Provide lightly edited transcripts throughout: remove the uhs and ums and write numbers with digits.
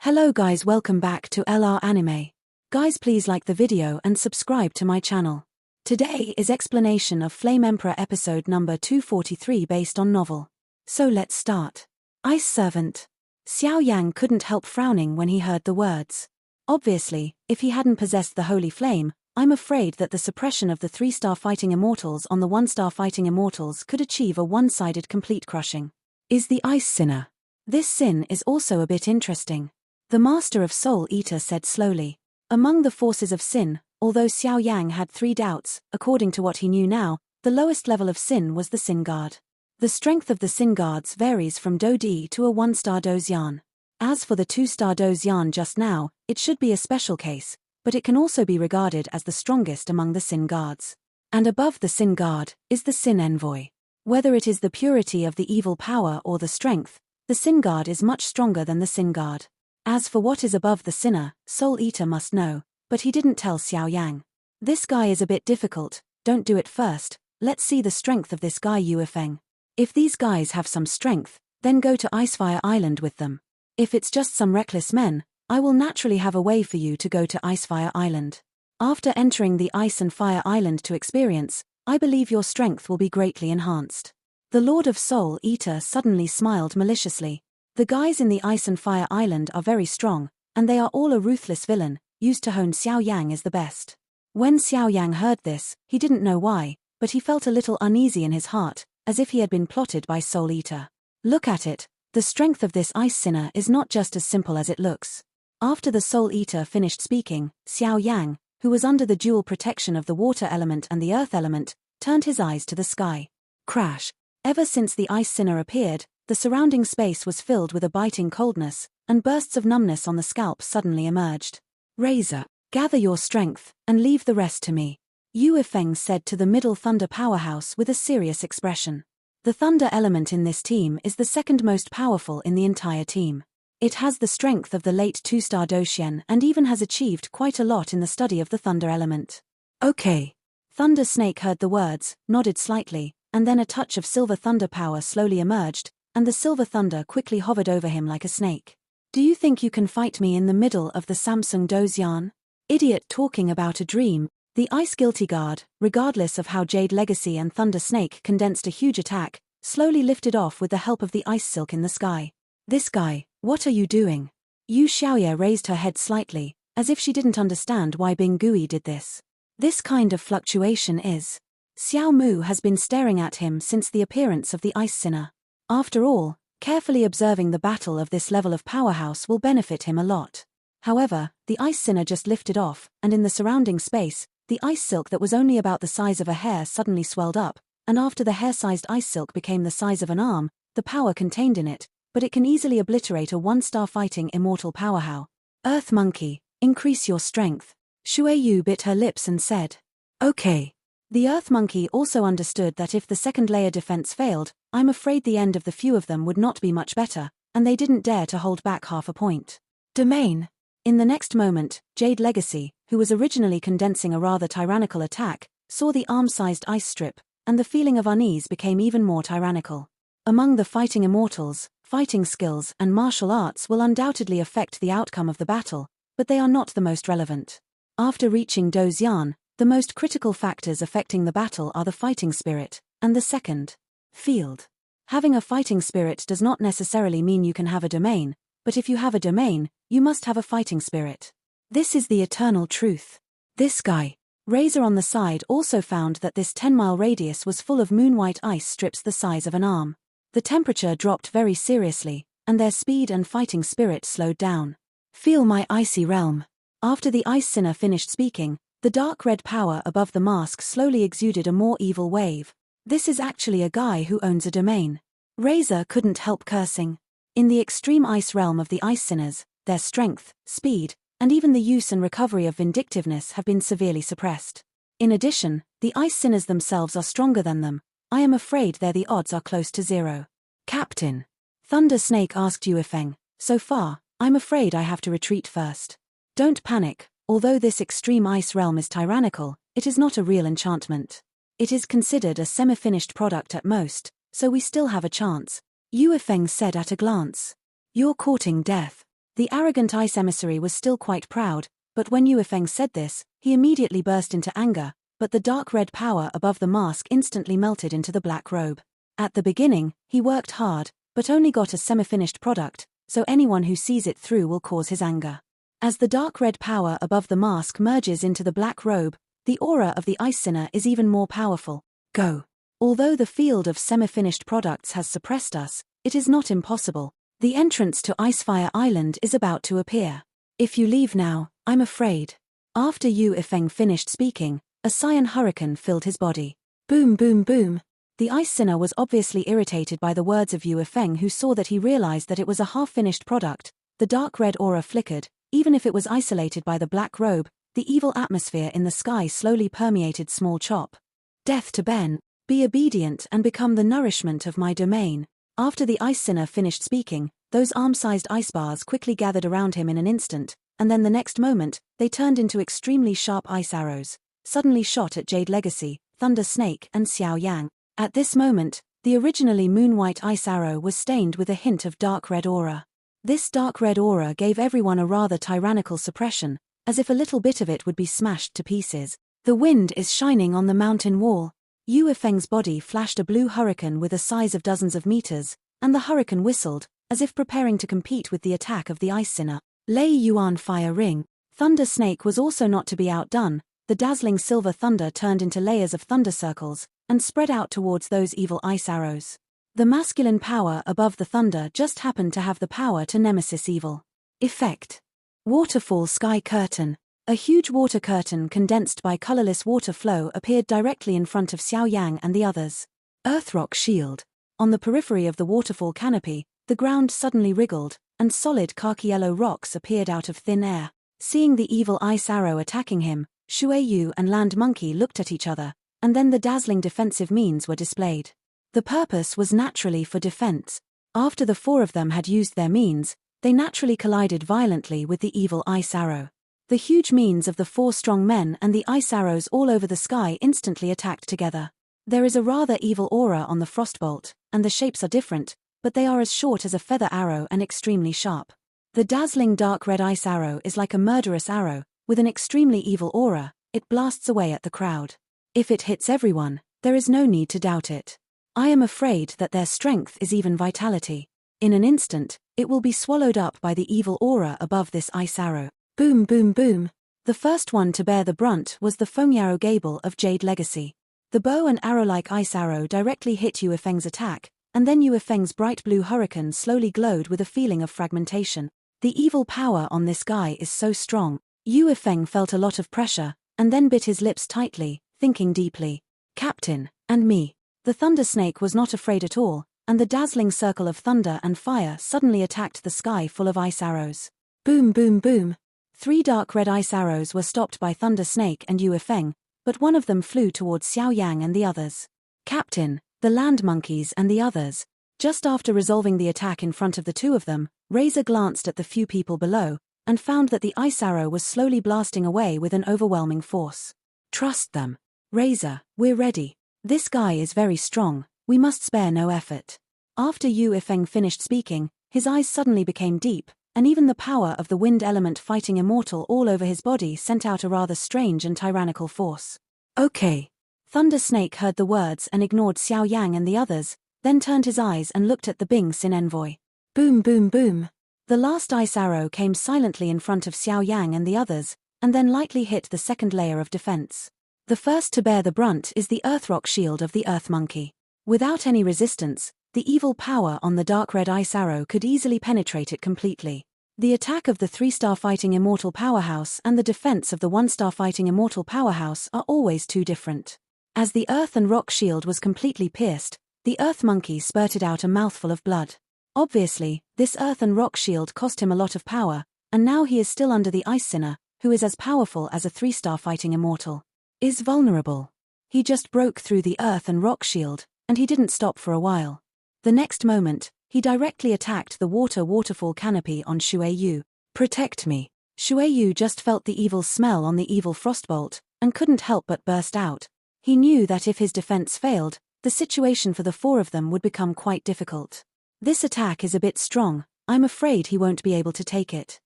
Hello guys, welcome back to LR Anime. Guys, please like the video and subscribe to my channel. Today is explanation of Flame Emperor episode number 243 based on novel. So let's start. Ice Servant. Xiao Yan couldn't help frowning when he heard the words. Obviously, if he hadn't possessed the holy flame, I'm afraid that the suppression of the 3-star fighting immortals on the 1-star fighting immortals could achieve a one-sided complete crushing. Is the Ice Sinner? This sin is also a bit interesting. The Master of Soul Eater said slowly. Among the forces of sin, although Xiao Yang had 3 doubts, according to what he knew now, the lowest level of sin was the Sin Guard. The strength of the Sin Guards varies from Do Di to a 1-star Do's Yan. As for the 2-star Do's Yan just now, it should be a special case, but it can also be regarded as the strongest among the Sin Guards. And above the Sin Guard is the Sin Envoy. Whether it is the purity of the evil power or the strength, the Sin Guard is much stronger than the Sin Guard. As for what is above the Sinner, Soul Eater must know, but he didn't tell Xiao Yang. This guy is a bit difficult, don't do it first, let's see the strength of this guy Yuefeng. If these guys have some strength, then go to Icefire Island with them. If it's just some reckless men, I will naturally have a way for you to go to Icefire Island. After entering the Ice and Fire Island to experience, I believe your strength will be greatly enhanced. The Lord of Soul Eater suddenly smiled maliciously. The guys in the Ice and Fire Island are very strong, and they are all a ruthless villain, used to hone Xiao Yang is the best. When Xiao Yang heard this, he didn't know why, but he felt a little uneasy in his heart, as if he had been plotted by Soul Eater. Look at it, the strength of this Ice Sinner is not just as simple as it looks. After the Soul Eater finished speaking, Xiao Yang, who was under the dual protection of the water element and the earth element, turned his eyes to the sky. Crash! Ever since the Ice Sinner appeared, the surrounding space was filled with a biting coldness, and bursts of numbness on the scalp suddenly emerged. Razor, gather your strength, and leave the rest to me, Yuefeng said to the middle thunder powerhouse with a serious expression. The thunder element in this team is the second most powerful in the entire team. It has the strength of the late 2-star Doxian and even has achieved quite a lot in the study of the thunder element. Okay. Thunder Snake heard the words, nodded slightly, and then a touch of silver thunder power slowly emerged, and the silver thunder quickly hovered over him like a snake. Do you think you can fight me in the middle of the Samsung Do's Yan? Idiot talking about a dream. The Ice Guilty Guard, regardless of how Jade Legacy and Thunder Snake condensed a huge attack, slowly lifted off with the help of the ice silk in the sky. This guy, what are you doing? Yu Xiaoye raised her head slightly, as if she didn't understand why Bing Gui did this. This kind of fluctuation is. Xiao Mu has been staring at him since the appearance of the Ice Sinner. After all, carefully observing the battle of this level of powerhouse will benefit him a lot. However, the Ice Sinner just lifted off, and in the surrounding space, the ice silk that was only about the size of a hair suddenly swelled up, and after the hair-sized ice silk became the size of an arm, the power contained in it, but it can easily obliterate a 1-star fighting immortal powerhouse. Earth Monkey, increase your strength. Shui Yu bit her lips and said. Okay. The Earth Monkey also understood that if the second layer defense failed, I'm afraid the end of the few of them would not be much better, and they didn't dare to hold back half a point. Domain. In the next moment, Jade Legacy, who was originally condensing a rather tyrannical attack, saw the arm-sized ice strip, and the feeling of unease became even more tyrannical. Among the fighting immortals, fighting skills and martial arts will undoubtedly affect the outcome of the battle, but they are not the most relevant. After reaching Do's Yan, the most critical factors affecting the battle are the fighting spirit, and the second, field. Having a fighting spirit does not necessarily mean you can have a domain, but if you have a domain, you must have a fighting spirit. This is the eternal truth. This guy, Razor on the side, also found that this 10-mile radius was full of moon-white ice strips the size of an arm. The temperature dropped very seriously, and their speed and fighting spirit slowed down. Feel my icy realm. After the Ice Sinner finished speaking, the dark red power above the mask slowly exuded a more evil wave. This is actually a guy who owns a domain. Razor couldn't help cursing. In the extreme ice realm of the Ice Sinners, their strength, speed, and even the use and recovery of vindictiveness have been severely suppressed. In addition, the Ice Sinners themselves are stronger than them. I am afraid the odds are close to 0. Captain. Thunder Snake asked Yuefeng, so far, I'm afraid I have to retreat first. Don't panic. Although this extreme ice realm is tyrannical, it is not a real enchantment. It is considered a semi-finished product at most, so we still have a chance, Yuefeng said at a glance. You're courting death. The arrogant ice emissary was still quite proud, but when Yu Yifeng said this, he immediately burst into anger, but the dark red power above the mask instantly melted into the black robe. At the beginning, he worked hard, but only got a semi-finished product, so anyone who sees it through will cause his anger. As the dark red power above the mask merges into the black robe, the aura of the Ice Sinner is even more powerful. Go. Although the field of semi-finished products has suppressed us, it is not impossible. The entrance to Icefire Island is about to appear. If you leave now, I'm afraid. After Yu Yifeng finished speaking, a cyan hurricane filled his body. Boom boom boom. The Ice Sinner was obviously irritated by the words of Yu Yifeng, who saw that he realized that it was a half-finished product. The dark red aura flickered. Even if it was isolated by the black robe, the evil atmosphere in the sky slowly permeated Small Chop. Death to Ben. Be obedient and become the nourishment of my domain. After the Ice Sinner finished speaking, those arm-sized ice bars quickly gathered around him in an instant, and then the next moment, they turned into extremely sharp ice arrows, suddenly shot at Jade Legacy, Thunder Snake, and Xiao Yang. At this moment, the originally moon-white ice arrow was stained with a hint of dark red aura. This dark red aura gave everyone a rather tyrannical suppression, as if a little bit of it would be smashed to pieces. The wind is shining on the mountain wall. Yu Yifeng's body flashed a blue hurricane with a size of dozens of meters, and the hurricane whistled, as if preparing to compete with the attack of the Ice Sinner. Lei Yuan Fire Ring. Thunder Snake was also not to be outdone. The dazzling silver thunder turned into layers of thunder circles, and spread out towards those evil ice arrows. The masculine power above the thunder just happened to have the power to nemesis evil. Effect. Waterfall Sky Curtain. A huge water curtain condensed by colorless water flow appeared directly in front of Xiao Yang and the others. Earthrock Shield. On the periphery of the waterfall canopy, the ground suddenly wriggled, and solid khaki-yellow rocks appeared out of thin air. Seeing the evil ice arrow attacking him, Shui Yu and Land Monkey looked at each other, and then the dazzling defensive means were displayed. The purpose was naturally for defense. After the four of them had used their means, they naturally collided violently with the evil ice arrow. The huge means of the four strong men and the ice arrows all over the sky instantly attacked together. There is a rather evil aura on the frostbolt, and the shapes are different, but they are as short as a feather arrow and extremely sharp. The dazzling dark red ice arrow is like a murderous arrow, with an extremely evil aura. It blasts away at the crowd. If it hits everyone, there is no need to doubt it. I am afraid that their strength is even vitality. In an instant, it will be swallowed up by the evil aura above this ice arrow. Boom boom boom. The first one to bear the brunt was the Fongyaro Gable of Jade Legacy. The bow and arrow-like ice arrow directly hit Yu Yifeng's attack, and then Yu Yifeng's bright blue hurricane slowly glowed with a feeling of fragmentation. The evil power on this guy is so strong. Yu Yifeng felt a lot of pressure, and then bit his lips tightly, thinking deeply. Captain, and me. The Thunder Snake was not afraid at all, and the dazzling circle of thunder and fire suddenly attacked the sky full of ice arrows. Boom boom boom. 3 dark red ice arrows were stopped by Thunder Snake and Yu Yifeng, but one of them flew towards Xiao Yang and the others. Captain, the land monkeys and the others. Just after resolving the attack in front of the two of them, Razor glanced at the few people below, and found that the ice arrow was slowly blasting away with an overwhelming force. Trust them. Razor, we're ready. This guy is very strong, we must spare no effort. After Yu Yifeng finished speaking, his eyes suddenly became deep, and even the power of the wind element fighting immortal all over his body sent out a rather strange and tyrannical force. Okay. Thunder Snake heard the words and ignored Xiao Yang and the others, then turned his eyes and looked at the Bing Sin envoy. Boom boom boom. The last ice arrow came silently in front of Xiao Yang and the others, and then lightly hit the second layer of defense. The first to bear the brunt is the Earthrock Shield of the Earth Monkey. Without any resistance, the evil power on the dark red ice arrow could easily penetrate it completely. The attack of the 3-star fighting immortal powerhouse and the defense of the 1-star fighting immortal powerhouse are always too different. As the Earth and Rock Shield was completely pierced, the Earth Monkey spurted out a mouthful of blood. Obviously, this Earth and Rock Shield cost him a lot of power, and now he is still under the Ice Sinner, who is as powerful as a 3-star fighting immortal. Is vulnerable. He just broke through the Earth and Rock Shield, and he didn't stop for a while. The next moment, he directly attacked the waterfall canopy on Shui Yu. Protect me. Shui Yu just felt the evil smell on the evil frostbolt, and couldn't help but burst out. He knew that if his defense failed, the situation for the four of them would become quite difficult. This attack is a bit strong, I'm afraid he won't be able to take it.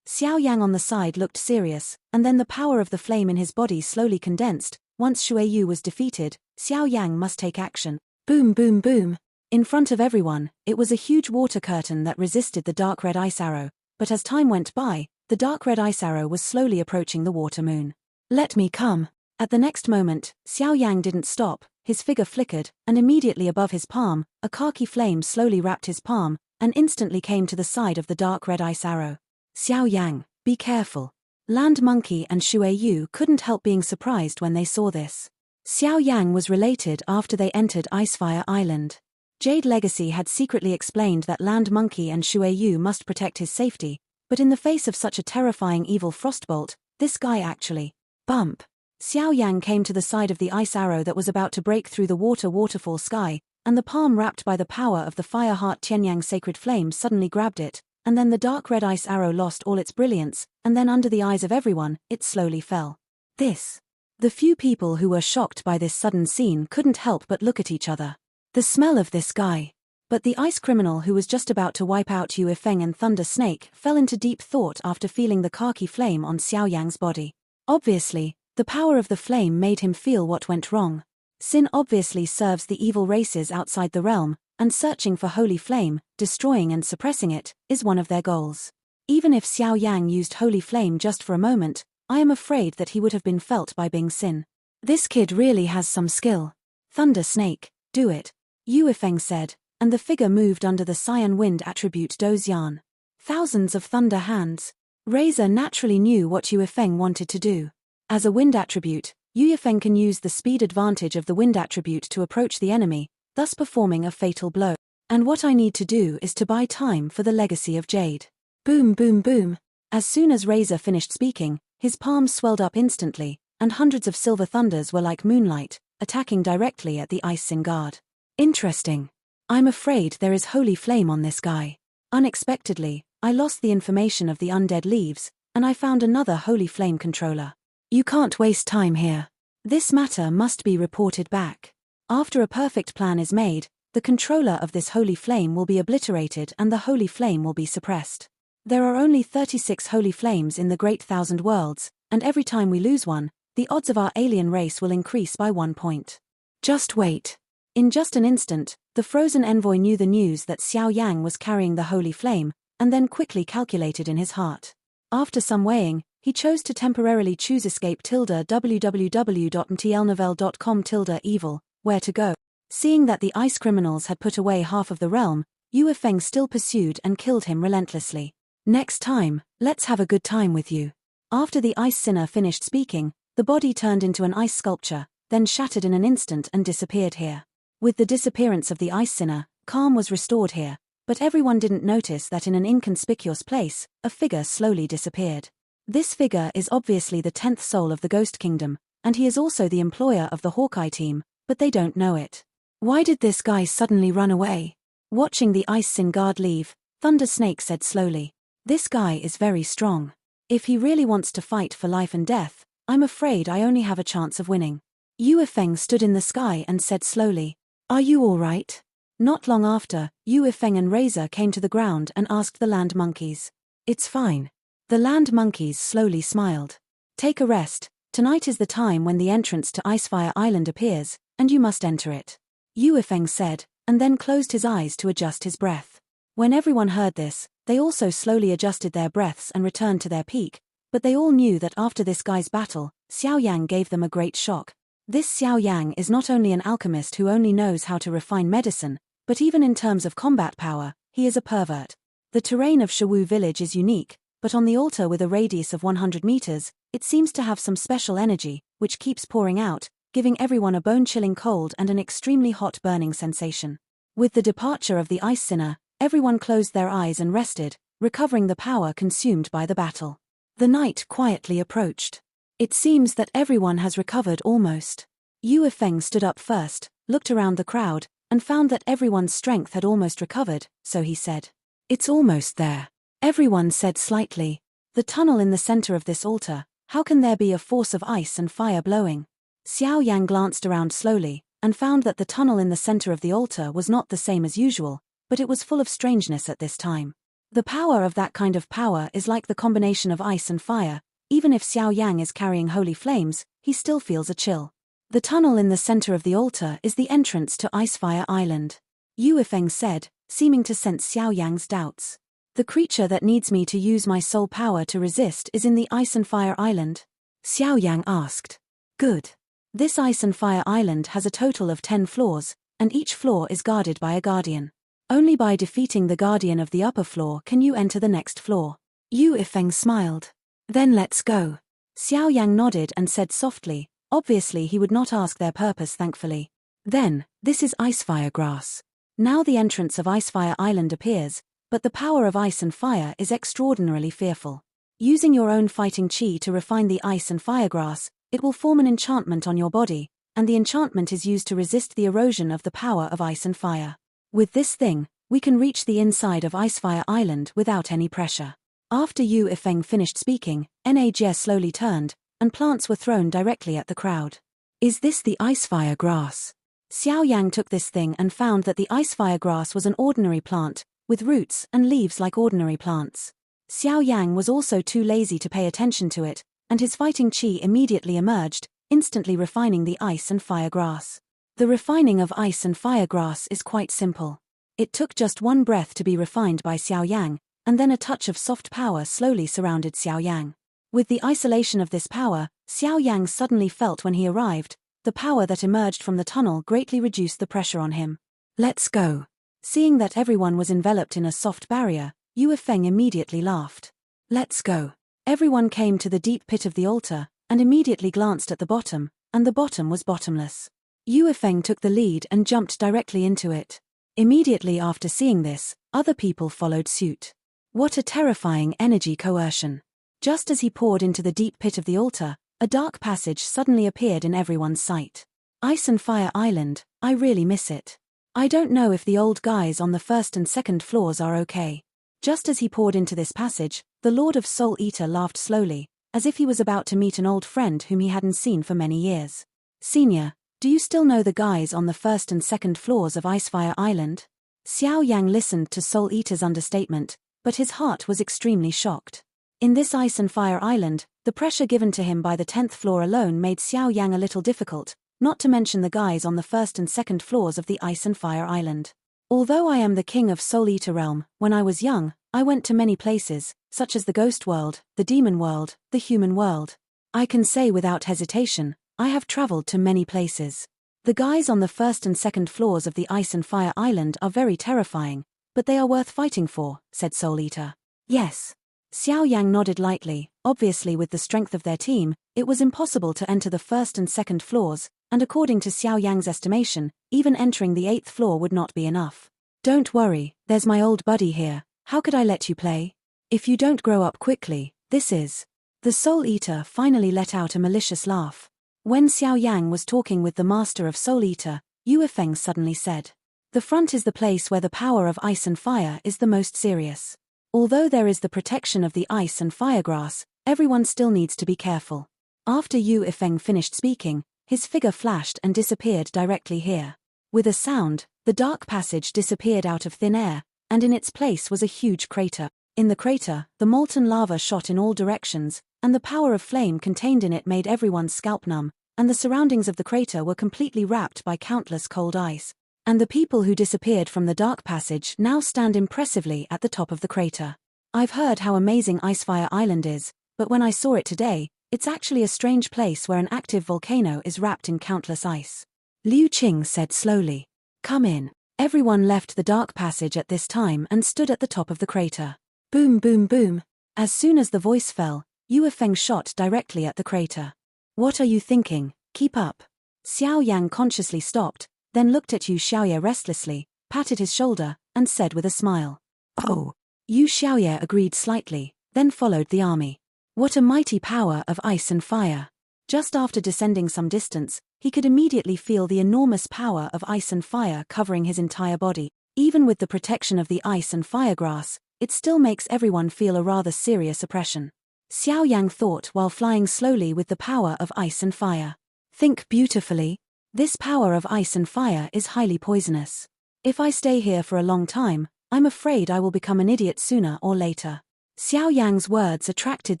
Xiao Yang on the side looked serious, and then the power of the flame in his body slowly condensed. Once Shui Yu was defeated, Xiao Yang must take action. Boom boom boom. In front of everyone, it was a huge water curtain that resisted the dark red ice arrow, but as time went by, the dark red ice arrow was slowly approaching the water moon. Let me come. At the next moment, Xiao Yang didn't stop, his figure flickered, and immediately above his palm, a khaki flame slowly wrapped his palm, and instantly came to the side of the dark red ice arrow. Xiao Yang, be careful. Land Monkey and Shui Yu couldn't help being surprised when they saw this. Xiao Yang was related after they entered Icefire Island. Jade Legacy had secretly explained that Land Monkey and Shui Yu must protect his safety, but in the face of such a terrifying evil frostbolt, this guy actually. Bump. Xiao Yang came to the side of the ice arrow that was about to break through the waterfall sky, and the palm wrapped by the power of the Fire Heart Tianyang sacred flame suddenly grabbed it, and then the dark red ice arrow lost all its brilliance, and then under the eyes of everyone, it slowly fell. The few people who were shocked by this sudden scene couldn't help but look at each other. The smell of this guy. But the ice criminal who was just about to wipe out Yu Yifeng and Thunder Snake fell into deep thought after feeling the khaki flame on Xiao Yang's body. Obviously, the power of the flame made him feel what went wrong. Sin obviously serves the evil races outside the realm, and searching for holy flame, destroying and suppressing it, is one of their goals. Even if Xiao Yang used holy flame just for a moment, I am afraid that he would have been felt by Bing Sin. This kid really has some skill. Thunder Snake, do it. Yu Yifeng said, and the figure moved under the Cyan Wind attribute Dozian. Thousands of thunder hands. Razor naturally knew what Yu Yifeng wanted to do. As a wind attribute, Yu Yifeng can use the speed advantage of the wind attribute to approach the enemy, thus performing a fatal blow. And what I need to do is to buy time for the legacy of Jade. Boom boom boom. As soon as Razor finished speaking, his palms swelled up instantly, and hundreds of silver thunders were like moonlight, attacking directly at the Ice Sin Guard. Interesting. I'm afraid there is holy flame on this guy. Unexpectedly, I lost the information of the undead leaves, and I found another holy flame controller. You can't waste time here. This matter must be reported back. After a perfect plan is made, the controller of this holy flame will be obliterated and the holy flame will be suppressed. There are only 36 holy flames in the Great Thousand Worlds, and every time we lose one, the odds of our alien race will increase by 1 point. Just wait. In just an instant, the frozen envoy knew the news that Xiao Yang was carrying the holy flame, and then quickly calculated in his heart. After some weighing, he chose to temporarily choose escape www.mtlnovel.com evil, where to go. Seeing that the ice criminals had put away half of the realm, Yu Yifeng still pursued and killed him relentlessly. Next time, let's have a good time with you. After the ice sinner finished speaking, the body turned into an ice sculpture, then shattered in an instant and disappeared here. With the disappearance of the ice sinner, calm was restored here, but everyone didn't notice that in an inconspicuous place, a figure slowly disappeared. This figure is obviously the 10th soul of the Ghost Kingdom, and he is also the employer of the Hawkeye team, but they don't know it. Why did this guy suddenly run away? Watching the Ice Sin Guard leave, Thunder Snake said slowly, "This guy is very strong. If he really wants to fight for life and death, I'm afraid I only have a chance of winning." Yu Yifeng stood in the sky and said slowly, "Are you all right?" Not long after, Yu Yifeng and Razor came to the ground and asked the land monkeys. "It's fine." The land monkeys slowly smiled. "Take a rest. Tonight is the time when the entrance to Icefire Island appears, and you must enter it," Yu Yifeng said, and then closed his eyes to adjust his breath. When everyone heard this, they also slowly adjusted their breaths and returned to their peak, but they all knew that after this guy's battle, Xiao Yang gave them a great shock. This Xiao Yang is not only an alchemist who only knows how to refine medicine, but even in terms of combat power, he is a pervert. The terrain of Shawu village is unique, but on the altar with a radius of 100 meters, it seems to have some special energy, which keeps pouring out, giving everyone a bone-chilling cold and an extremely hot burning sensation. With the departure of the Ice Sinner, everyone closed their eyes and rested, recovering the power consumed by the battle. The night quietly approached. It seems that everyone has recovered almost. Yu Yifeng stood up first, looked around the crowd, and found that everyone's strength had almost recovered, so he said, "It's almost there." Everyone said slightly, "The tunnel in the center of this altar, how can there be a force of ice and fire blowing?" Xiao Yang glanced around slowly, and found that the tunnel in the center of the altar was not the same as usual, but it was full of strangeness at this time. The power of that kind of power is like the combination of ice and fire. Even if Xiao Yang is carrying holy flames, he still feels a chill. The tunnel in the center of the altar is the entrance to Icefire Island. Yu Yifeng said, seeming to sense Xiao Yang's doubts. The creature that needs me to use my soul power to resist is in the Ice and Fire Island? Xiao Yang asked. Good. This Ice and Fire Island has a total of 10 floors, and each floor is guarded by a guardian. Only by defeating the guardian of the upper floor can you enter the next floor. Yu Yifeng smiled. Then let's go. Xiao Yang nodded and said softly, obviously he would not ask their purpose thankfully. Then, this is Icefire grass. Now the entrance of Icefire Island appears, but the power of ice and fire is extraordinarily fearful. Using your own fighting chi to refine the ice and fire grass, it will form an enchantment on your body, and the enchantment is used to resist the erosion of the power of ice and fire. With this thing, we can reach the inside of Icefire Island without any pressure. After Yu Yifeng finished speaking, Jie slowly turned, and plants were thrown directly at the crowd. Is this the Icefire grass? Xiao Yang took this thing and found that the Icefire grass was an ordinary plant, with roots and leaves like ordinary plants. Xiao Yang was also too lazy to pay attention to it, and his fighting chi immediately emerged, instantly refining the ice and fire grass. The refining of ice and fire grass is quite simple. It took just one breath to be refined by Xiao Yang, and then a touch of soft power slowly surrounded Xiao Yang. With the isolation of this power, Xiao Yang suddenly felt when he arrived, the power that emerged from the tunnel greatly reduced the pressure on him. Let's go. Seeing that everyone was enveloped in a soft barrier, Yu Yifeng immediately laughed. Let's go. Everyone came to the deep pit of the altar, and immediately glanced at the bottom, and the bottom was bottomless. Yu Yifeng took the lead and jumped directly into it. Immediately after seeing this, other people followed suit. What a terrifying energy coercion. Just as he poured into the deep pit of the altar, a dark passage suddenly appeared in everyone's sight. Ice and Fire Island, I really miss it. I don't know if the old guys on the first and second floors are okay. Just as he poured into this passage, the Lord of Soul Eater laughed slowly, as if he was about to meet an old friend whom he hadn't seen for many years. Senior, do you still know the guys on the first and second floors of Icefire Island? Xiao Yang listened to Soul Eater's understatement, but his heart was extremely shocked. In this Ice and Fire Island, the pressure given to him by the 10th floor alone made Xiao Yang a little difficult, not to mention the guys on the first and second floors of the Ice and Fire Island. Although I am the king of Soul Eater realm, when I was young, I went to many places, such as the ghost world, the demon world, the human world. I can say without hesitation, I have traveled to many places. The guys on the first and second floors of the Ice and Fire Island are very terrifying, but they are worth fighting for, said Soul Eater. Yes. Xiao Yang nodded lightly. Obviously with the strength of their team, it was impossible to enter the first and second floors, and according to Xiao Yang's estimation, even entering the 8th floor would not be enough. Don't worry, there's my old buddy here. How could I let you play? If you don't grow up quickly, this is... The Soul Eater finally let out a malicious laugh. When Xiao Yang was talking with the master of Soul Eater, Yu Yifeng suddenly said, the front is the place where the power of ice and fire is the most serious. Although there is the protection of the ice and fire grass, everyone still needs to be careful. After Yu Yifeng finished speaking, his figure flashed and disappeared directly here. With a sound, the dark passage disappeared out of thin air, and in its place was a huge crater. In the crater, the molten lava shot in all directions, and the power of flame contained in it made everyone's scalp numb, and the surroundings of the crater were completely wrapped by countless cold ice. And the people who disappeared from the dark passage now stand impressively at the top of the crater. I've heard how amazing Icefire Island is, but when I saw it today, it's actually a strange place where an active volcano is wrapped in countless ice. Liu Qing said slowly. Come in. Everyone left the dark passage at this time and stood at the top of the crater. Boom boom boom. As soon as the voice fell, Yu Yifeng shot directly at the crater. What are you thinking? Keep up. Xiao Yang consciously stopped, then looked at Yu Xiaoye restlessly, patted his shoulder, and said with a smile. Oh. Yu Xiaoye agreed slightly, then followed the army. What a mighty power of ice and fire. Just after descending some distance, he could immediately feel the enormous power of ice and fire covering his entire body. Even with the protection of the ice and fire grass, it still makes everyone feel a rather serious oppression. Xiao Yang thought while flying slowly with the power of ice and fire. Think beautifully. This power of ice and fire is highly poisonous. If I stay here for a long time, I'm afraid I will become an idiot sooner or later. Xiao Yang's words attracted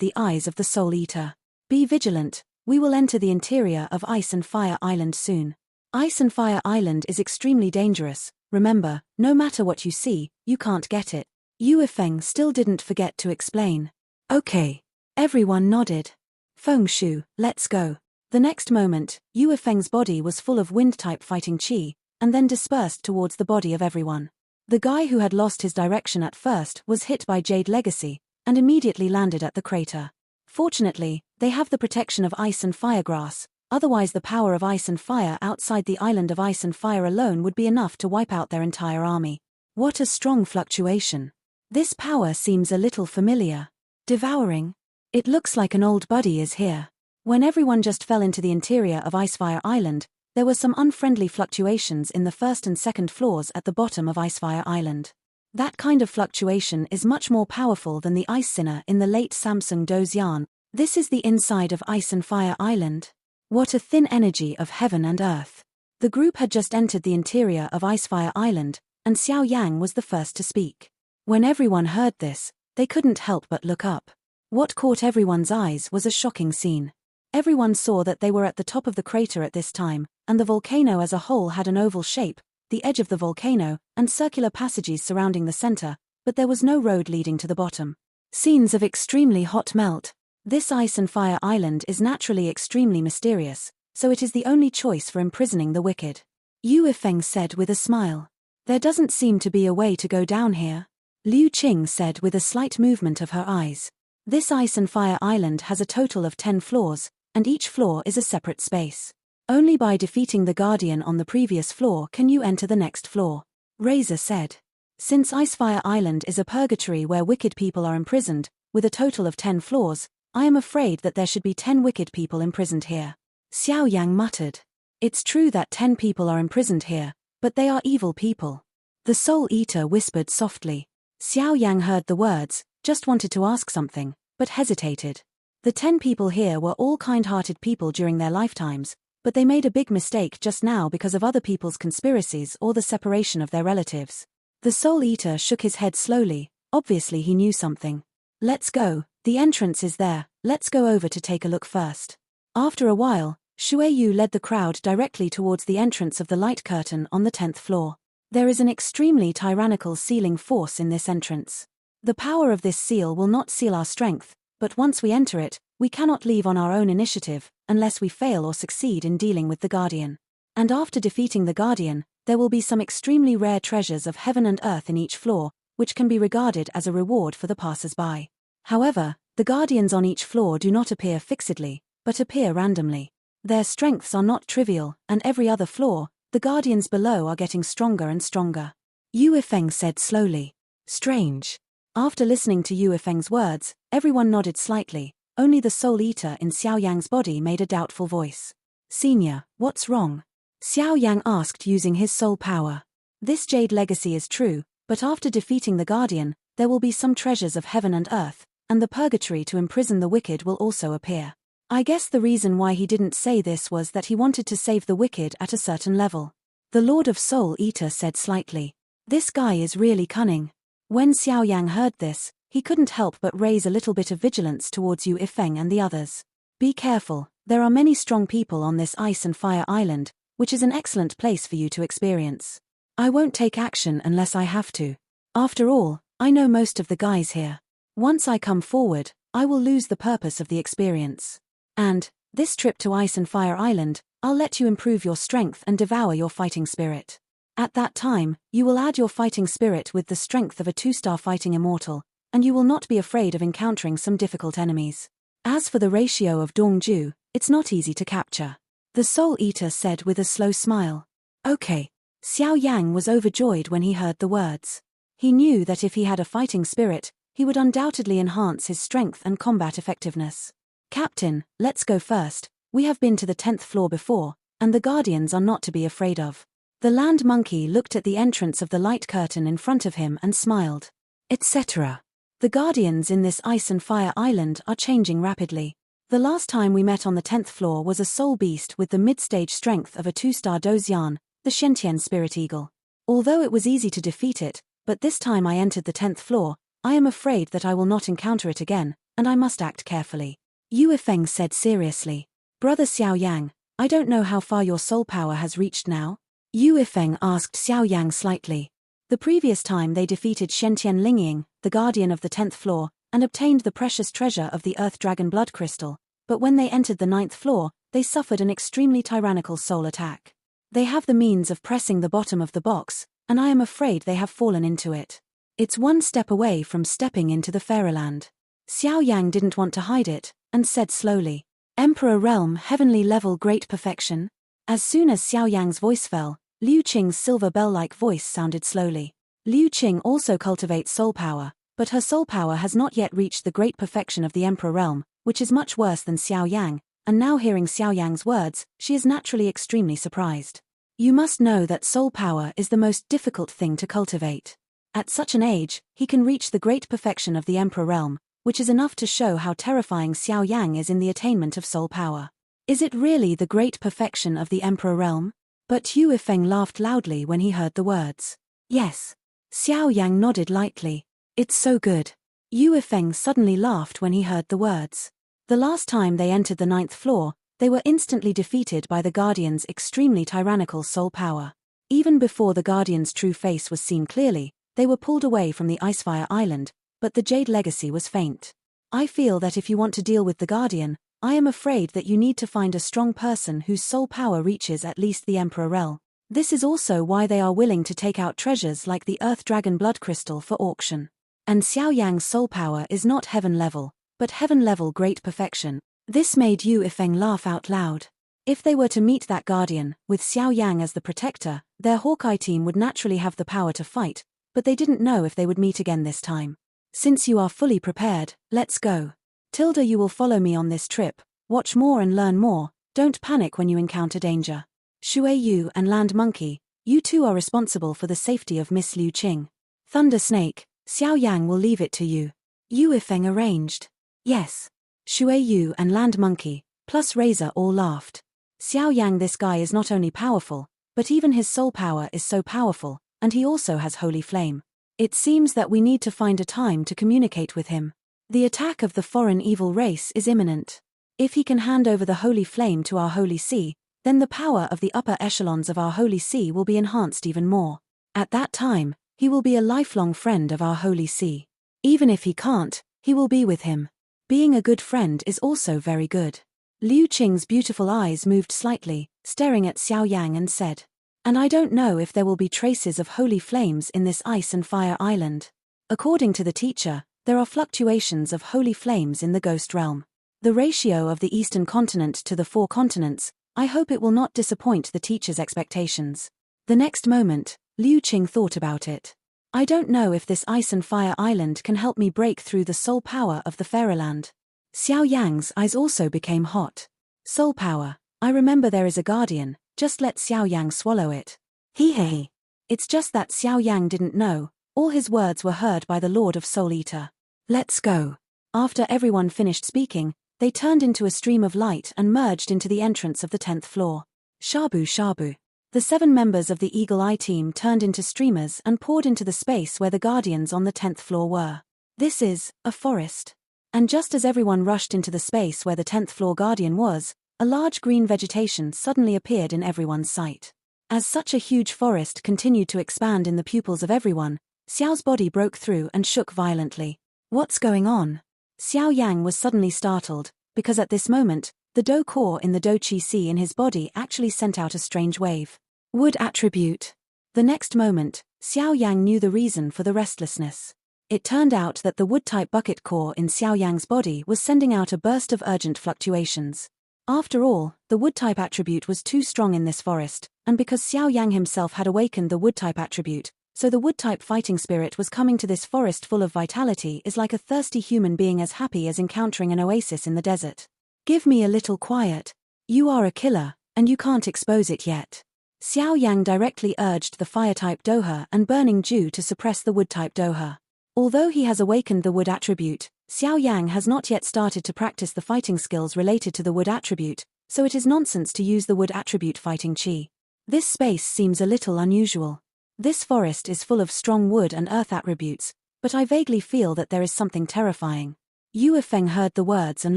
the eyes of the Soul Eater. Be vigilant, we will enter the interior of Ice and Fire Island soon. Ice and Fire Island is extremely dangerous, remember, no matter what you see, you can't get it. Yu Yifeng still didn't forget to explain. Okay. Everyone nodded. Feng Shu, let's go. The next moment, Yu Yifeng's body was full of wind-type fighting qi, and then dispersed towards the body of everyone. The guy who had lost his direction at first was hit by Jade Legacy, and immediately landed at the crater. Fortunately, they have the protection of Ice and Fire grass, otherwise the power of Ice and Fire outside the island of Ice and Fire alone would be enough to wipe out their entire army. What a strong fluctuation. This power seems a little familiar. Devouring. It looks like an old buddy is here. When everyone just fell into the interior of Icefire Island, there were some unfriendly fluctuations in the first and second floors at the bottom of Icefire Island. That kind of fluctuation is much more powerful than the Ice Sinner in the late Samsung Dozian. This is the inside of Ice and Fire Island. What a thin energy of heaven and earth. The group had just entered the interior of Icefire Island, and Xiao Yang was the first to speak. When everyone heard this, they couldn't help but look up. What caught everyone's eyes was a shocking scene. Everyone saw that they were at the top of the crater at this time, and the volcano as a whole had an oval shape, the edge of the volcano, and circular passages surrounding the center, but there was no road leading to the bottom. Scenes of extremely hot melt. This Ice and Fire Island is naturally extremely mysterious, so it is the only choice for imprisoning the wicked. Yu Yifeng said with a smile. There doesn't seem to be a way to go down here. Liu Qing said with a slight movement of her eyes. This Ice and Fire Island has a total of 10 floors, and each floor is a separate space. Only by defeating the Guardian on the previous floor can you enter the next floor. Razor said. Since Icefire Island is a purgatory where wicked people are imprisoned, with a total of 10 floors, I am afraid that there should be 10 wicked people imprisoned here. Xiao Yang muttered. It's true that 10 people are imprisoned here, but they are evil people. The Soul Eater whispered softly. Xiao Yang heard the words, just wanted to ask something, but hesitated. The 10 people here were all kind-hearted people during their lifetimes, but they made a big mistake just now because of other people's conspiracies or the separation of their relatives. The Soul Eater shook his head slowly, obviously he knew something. Let's go, the entrance is there, let's go over to take a look first. After a while, Shueyu led the crowd directly towards the entrance of the light curtain on the 10th floor. There is an extremely tyrannical sealing force in this entrance. The power of this seal will not seal our strength, but once we enter it, we cannot leave on our own initiative, unless we fail or succeed in dealing with the Guardian. And after defeating the Guardian, there will be some extremely rare treasures of heaven and earth in each floor, which can be regarded as a reward for the passers-by. However, the Guardians on each floor do not appear fixedly, but appear randomly. Their strengths are not trivial, and every other floor, the Guardians below are getting stronger and stronger. Yu Yifeng said slowly. Strange. After listening to Yu Yifeng's words, everyone nodded slightly, only the Soul Eater in Xiao Yang's body made a doubtful voice. Senior, what's wrong? Xiao Yang asked using his soul power. This Jade Legacy is true, but after defeating the Guardian, there will be some treasures of heaven and earth, and the purgatory to imprison the wicked will also appear. I guess the reason why he didn't say this was that he wanted to save the wicked at a certain level. The Lord of Soul Eater said slightly. This guy is really cunning. When Xiao Yang heard this, he couldn't help but raise a little bit of vigilance towards Yu Yifeng and the others. Be careful, there are many strong people on this Ice and Fire Island, which is an excellent place for you to experience. I won't take action unless I have to. After all, I know most of the guys here. Once I come forward, I will lose the purpose of the experience. And, this trip to Ice and Fire Island, I'll let you improve your strength and devour your fighting spirit. At that time, you will add your fighting spirit with the strength of a 2-star fighting immortal, and you will not be afraid of encountering some difficult enemies. As for the ratio of Dongju, it's not easy to capture. The Soul Eater said with a slow smile. Okay. Xiao Yang was overjoyed when he heard the words. He knew that if he had a fighting spirit, he would undoubtedly enhance his strength and combat effectiveness. Captain, let's go first. We have been to the 10th floor before, and the Guardians are not to be afraid of. The land monkey looked at the entrance of the light curtain in front of him and smiled. Etc. The Guardians in this Ice and Fire Island are changing rapidly. The last time we met on the 10th floor was a soul beast with the mid-stage strength of a 2-star Dozian, the Shentian Spirit Eagle. Although it was easy to defeat it, But this time I entered the 10th floor, I am afraid that I will not encounter it again, and I must act carefully. Yu Yifeng said seriously. Brother Xiao Yang, I don't know how far your soul power has reached now? Yu Yifeng asked Xiao Yang slightly. The previous time they defeated Shentian Lingying, the guardian of the 10th floor, and obtained the precious treasure of the Earth Dragon blood crystal, but when they entered the 9th floor, they suffered an extremely tyrannical soul attack. They have the means of pressing the bottom of the box, and I am afraid they have fallen into it. It's one step away from stepping into the Fairyland. Xiao Yang didn't want to hide it, and said slowly, Emperor Realm heavenly level great perfection? As soon as Xiao Yang's voice fell, Liu Qing's silver bell-like voice sounded slowly. Liu Qing also cultivates soul power, but her soul power has not yet reached the great perfection of the Emperor Realm, which is much worse than Xiao Yang, and now hearing Xiao Yang's words, she is naturally extremely surprised. You must know that soul power is the most difficult thing to cultivate. At such an age, he can reach the great perfection of the Emperor Realm, which is enough to show how terrifying Xiao Yang is in the attainment of soul power. Is it really the great perfection of the Emperor Realm? But Yu Yifeng laughed loudly when he heard the words. Yes. Xiao Yang nodded lightly. It's so good. Yu Yifeng suddenly laughed when he heard the words. The last time they entered the 9th floor, they were instantly defeated by the Guardian's extremely tyrannical soul power. Even before the Guardian's true face was seen clearly, they were pulled away from the Icefire Island, but the Jade Legacy was faint. I feel that if you want to deal with the Guardian, I am afraid that you need to find a strong person whose soul power reaches at least the Emperor Realm. This is also why they are willing to take out treasures like the Earth Dragon blood crystal for auction. And Xiao Yang's soul power is not heaven level, but heaven level great perfection. This made Yu Yifeng laugh out loud. If they were to meet that Guardian, with Xiao Yang as the protector, their Hawkeye team would naturally have the power to fight, but they didn't know if they would meet again this time. Since you are fully prepared, let's go. Tilda, you will follow me on this trip, watch more and learn more, don't panic when you encounter danger. Shui Yu and Land Monkey, you two are responsible for the safety of Miss Liu Qing. Thunder Snake, Xiao Yang will leave it to you. Yu Yifeng arranged. Yes. Shui Yu and Land Monkey, plus Razor all laughed. Xiao Yang, this guy is not only powerful, but even his soul power is so powerful, and he also has Holy Flame. It seems that we need to find a time to communicate with him. The attack of the foreign evil race is imminent. If he can hand over the Holy Flame to our Holy See, then the power of the upper echelons of our Holy See will be enhanced even more. At that time, he will be a lifelong friend of our Holy See. Even if he can't, he will be with him. Being a good friend is also very good. Liu Qing's beautiful eyes moved slightly, staring at Xiao Yang and said, and I don't know if there will be traces of holy flames in this ice and fire island. According to the teacher, there are fluctuations of holy flames in the ghost realm. The ratio of the eastern continent to the 4 continents, I hope it will not disappoint the teacher's expectations. The next moment, Liu Qing thought about it. I don't know if this ice and fire island can help me break through the soul power of the Fairyland. Xiao Yang's eyes also became hot. Soul power, I remember there is a guardian, just let Xiao Yang swallow it. Hee. It's just that Xiao Yang didn't know, all his words were heard by the Lord of Soul Eater. Let's go. After everyone finished speaking, they turned into a stream of light and merged into the entrance of the 10th floor. Shabu shabu. The 7 members of the Eagle Eye team turned into streamers and poured into the space where the guardians on the 10th floor were. This is a forest. And just as everyone rushed into the space where the 10th floor guardian was, a large green vegetation suddenly appeared in everyone's sight. As such a huge forest continued to expand in the pupils of everyone, Xiao's body broke through and shook violently. What's going on? Xiao Yang was suddenly startled, because at this moment, the Do core in the Do Chi Si in his body actually sent out a strange wave. Wood attribute. The next moment, Xiao Yang knew the reason for the restlessness. It turned out that the wood-type bucket core in Xiao Yang's body was sending out a burst of urgent fluctuations. After all, the wood-type attribute was too strong in this forest, and because Xiao Yang himself had awakened the wood-type attribute, so the wood-type fighting spirit was coming to this forest full of vitality is like a thirsty human being as happy as encountering an oasis in the desert. Give me a little quiet. You are a killer, and you can't expose it yet. Xiao Yang directly urged the fire-type Doha and burning Dew to suppress the wood-type Doha. Although he has awakened the wood attribute, Xiao Yang has not yet started to practice the fighting skills related to the wood attribute, so it is nonsense to use the wood attribute fighting chi. This space seems a little unusual. This forest is full of strong wood and earth attributes, but I vaguely feel that there is something terrifying. Yu Yifeng heard the words and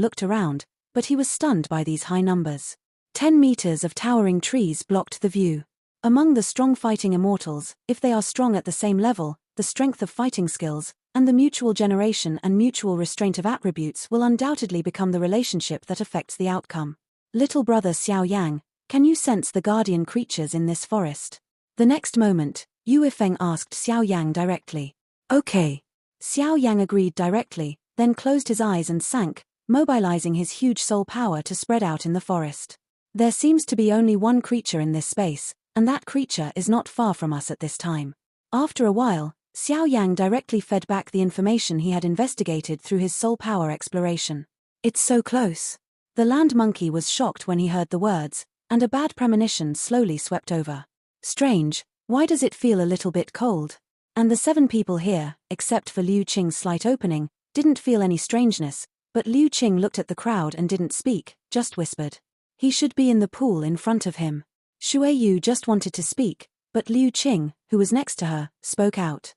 looked around, but he was stunned by these high numbers. 10 meters of towering trees blocked the view. Among the strong fighting immortals, if they are strong at the same level, the strength of fighting skills, and the mutual generation and mutual restraint of attributes will undoubtedly become the relationship that affects the outcome. Little brother Xiao Yang, can you sense the guardian creatures in this forest? The next moment, Yu Yifeng asked Xiao Yang directly. Okay. Xiao Yang agreed directly, then closed his eyes and sank, mobilizing his huge soul power to spread out in the forest. There seems to be only one creature in this space, and that creature is not far from us at this time. After a while, Xiao Yang directly fed back the information he had investigated through his soul power exploration. It's so close. The land monkey was shocked when he heard the words, and a bad premonition slowly swept over. Strange, why does it feel a little bit cold? And the 7 people here, except for Liu Qing's slight opening, didn't feel any strangeness, but Liu Qing looked at the crowd and didn't speak, just whispered. He should be in the pool in front of him. Shui Yu just wanted to speak, but Liu Qing, who was next to her, spoke out.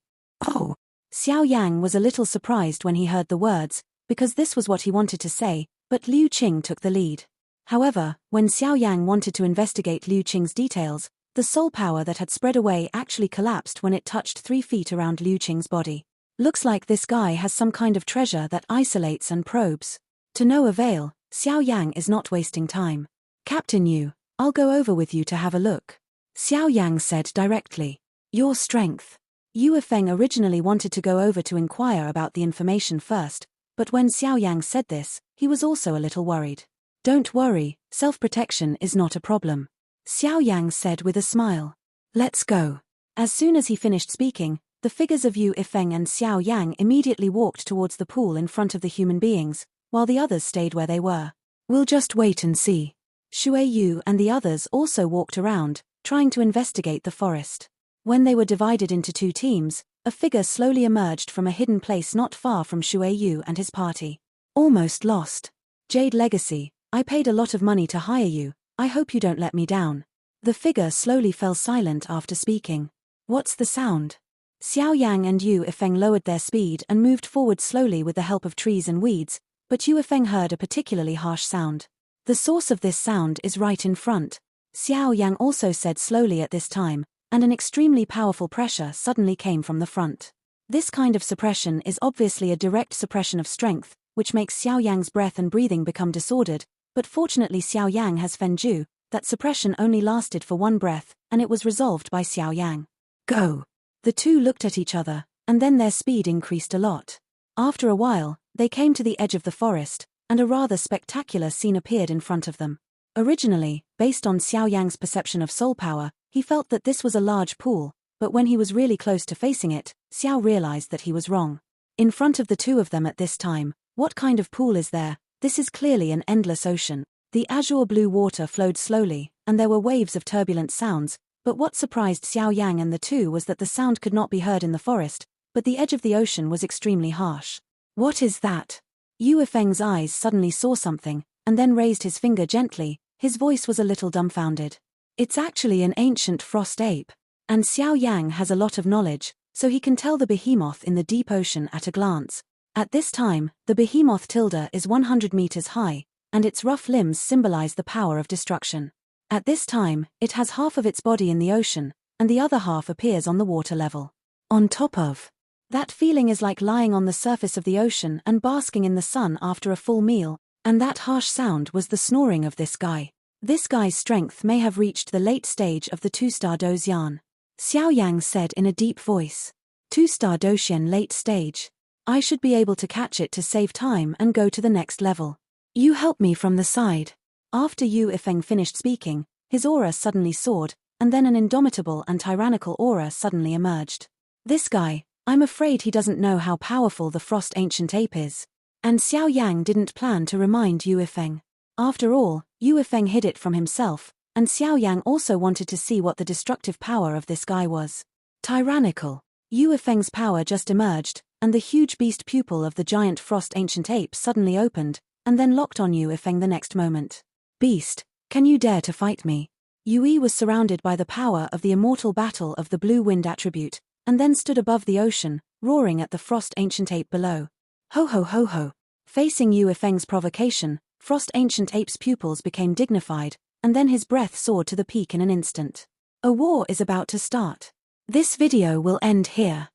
Oh! Xiao Yang was a little surprised when he heard the words, because this was what he wanted to say, but Liu Qing took the lead. However, when Xiao Yang wanted to investigate Liu Qing's details, the soul power that had spread away actually collapsed when it touched 3 feet around Liu Qing's body. Looks like this guy has some kind of treasure that isolates and probes. To no avail, Xiao Yang is not wasting time. Captain Yu, I'll go over with you to have a look. Xiao Yang said directly. Your strength. Yu Yifeng originally wanted to go over to inquire about the information first, but when Xiao Yang said this, he was also a little worried. Don't worry, self-protection is not a problem. Xiao Yang said with a smile. Let's go. As soon as he finished speaking, the figures of Yu Yifeng and Xiao Yang immediately walked towards the pool in front of the human beings, while the others stayed where they were. We'll just wait and see. Shui Yu and the others also walked around, trying to investigate the forest. When they were divided into 2 teams, a figure slowly emerged from a hidden place not far from Shui Yu and his party. Almost lost. Jade Legacy, I paid a lot of money to hire you, I hope you don't let me down. The figure slowly fell silent after speaking. What's the sound? Xiao Yang and Yu Yifeng lowered their speed and moved forward slowly with the help of trees and weeds, but Yu Yifeng heard a particularly harsh sound. The source of this sound is right in front. Xiao Yang also said slowly at this time, and an extremely powerful pressure suddenly came from the front. This kind of suppression is obviously a direct suppression of strength, which makes Xiao Yang's breath and breathing become disordered, but fortunately Xiao Yang has Fenju, that suppression only lasted for 1 breath, and it was resolved by Xiao Yang. Go! The 2 looked at each other, and then their speed increased a lot. After a while, they came to the edge of the forest, and a rather spectacular scene appeared in front of them. Originally, based on Xiao Yang's perception of soul power, he felt that this was a large pool, but when he was really close to facing it, Xiao realized that he was wrong. In front of the 2 of them at this time, what kind of pool is there? This is clearly an endless ocean. The azure blue water flowed slowly, and there were waves of turbulent sounds, but what surprised Xiao Yang and the 2 was that the sound could not be heard in the forest, but the edge of the ocean was extremely harsh. What is that? Yu Yifeng's eyes suddenly saw something, and then raised his finger gently. His voice was a little dumbfounded. It's actually an ancient frost ape. And Xiao Yang has a lot of knowledge, so he can tell the behemoth in the deep ocean at a glance. At this time, the behemoth tilde is 100 meters high, and its rough limbs symbolize the power of destruction. At this time, it has half of its body in the ocean, and the other half appears on the water level. On top of. That feeling is like lying on the surface of the ocean and basking in the sun after a full meal, and that harsh sound was the snoring of this guy. This guy's strength may have reached the late stage of the 2-star Doxian. Xiao Yang said in a deep voice. 2-star Doxian late stage. I should be able to catch it to save time and go to the next level. You help me from the side. After Yu Yifeng finished speaking, his aura suddenly soared, and then an indomitable and tyrannical aura suddenly emerged. This guy, I'm afraid he doesn't know how powerful the frost ancient ape is. And Xiao Yang didn't plan to remind Yu Yifeng. After all, Yu Yifeng hid it from himself, and Xiao Yang also wanted to see what the destructive power of this guy was. Tyrannical. Yu Yifeng's power just emerged, and the huge beast pupil of the giant frost ancient ape suddenly opened, and then locked on Yu Yifeng the next moment. Beast, can you dare to fight me? Yue was surrounded by the power of the immortal battle of the blue wind attribute, and then stood above the ocean, roaring at the Frost Ancient Ape below. Ho ho ho ho. Facing Yue Feng's provocation, Frost Ancient Ape's pupils became dignified, and then his breath soared to the peak in an instant. A war is about to start. This video will end here.